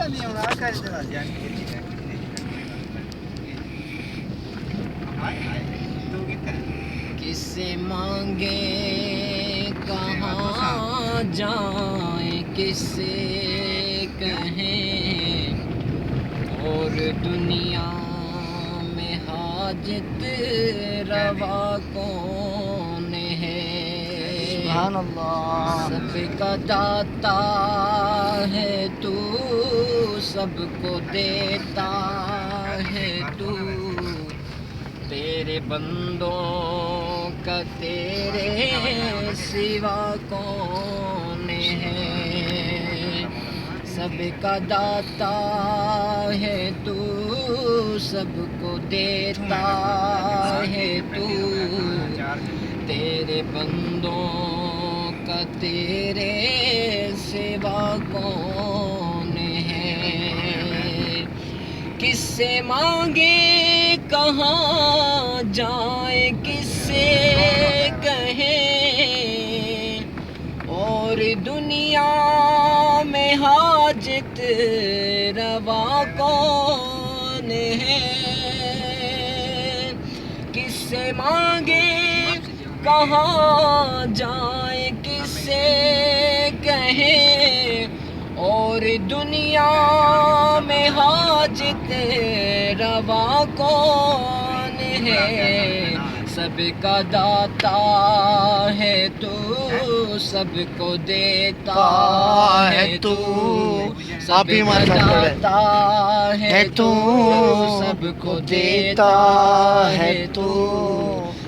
نہیں ہونا کر دے جان کس سے مانگے کہاں جائیں کس سے کہیں اور دنیا میں حاجت روا کون ہے سبحان اللہ سب کا داتا ہے تو سب کو دیتا ہے تو تیرے بندوں کا تیرے سوا کون ہے سب کا داتا ہے تو سب کو دیتا ہے تو تیرے بندوں کا تیرے سوا کون ہے کس سے مانگے کہاں جائیں کس سے کہیں اور دنیا میں حاجت روا کون ہے کس سے مانگے کہاں جائیں کس سے کہیں اور دنیا میں حاجت روا کون ہے سب کا داتا ہے تو سب کو دیتا ہے تو سب کا داتا ہے تو سب کو دیتا ہے تو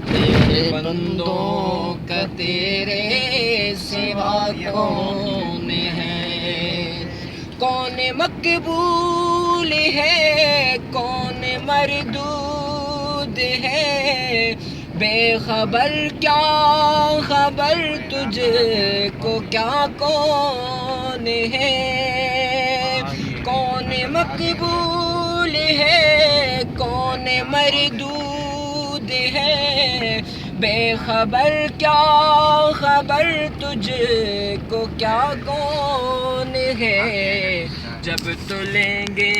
تیرے بندوں کا تیرے سوا کون ہے کون مقبول ہے کون مردود ہے بے خبر کیا خبر تجھ کو کیا کون ہے کون مقبول ہے کون مردود ہے بے خبر کیا خبر تجھ کو کیا کون ہے جب تلیں گے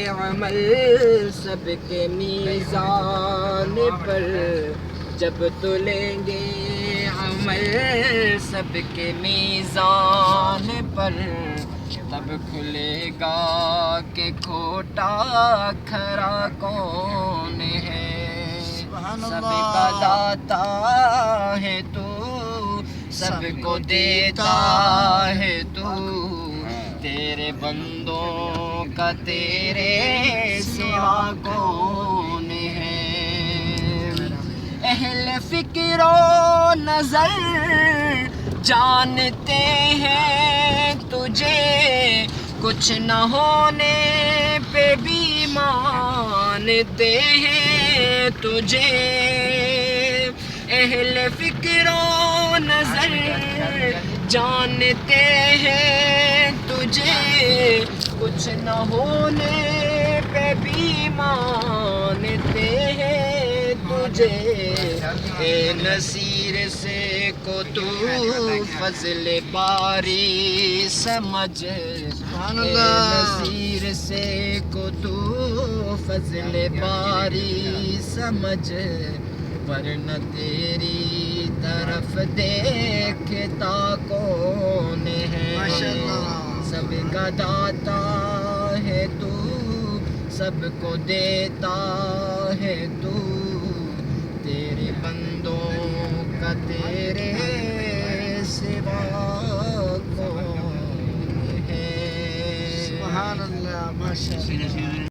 عمل سب کے میزان پر جب تلیں گے عمل سب کے میزان پر تب کھلے گا کہ کھوٹا کھرا کون ہے سب کا داتا ہے تو سب کو دیتا ہے تو تیرے بندوں کا تیرے سوا کون ہے اہل فکر و نظر جانتے ہیں تجھے کچھ نہ ہونے پہ بھی مانتے ہیں تجھے اہل فکر و نظر جانتے ہیں تجھے کچھ نہ ہونے پہ بھی مانتے ہیں تجھے اے نصیر سے کو تو فضل باری سمجھ اے نصیر سے کو تو فضل باری سمجھ ورنہ تیری طرف دیکھتا کون ہے سب کا داتا ہے تو سب کو دیتا ہے تو تیرے بندوں کا تیرے سوا کون ہے سبحان اللہ ماشاء اللہ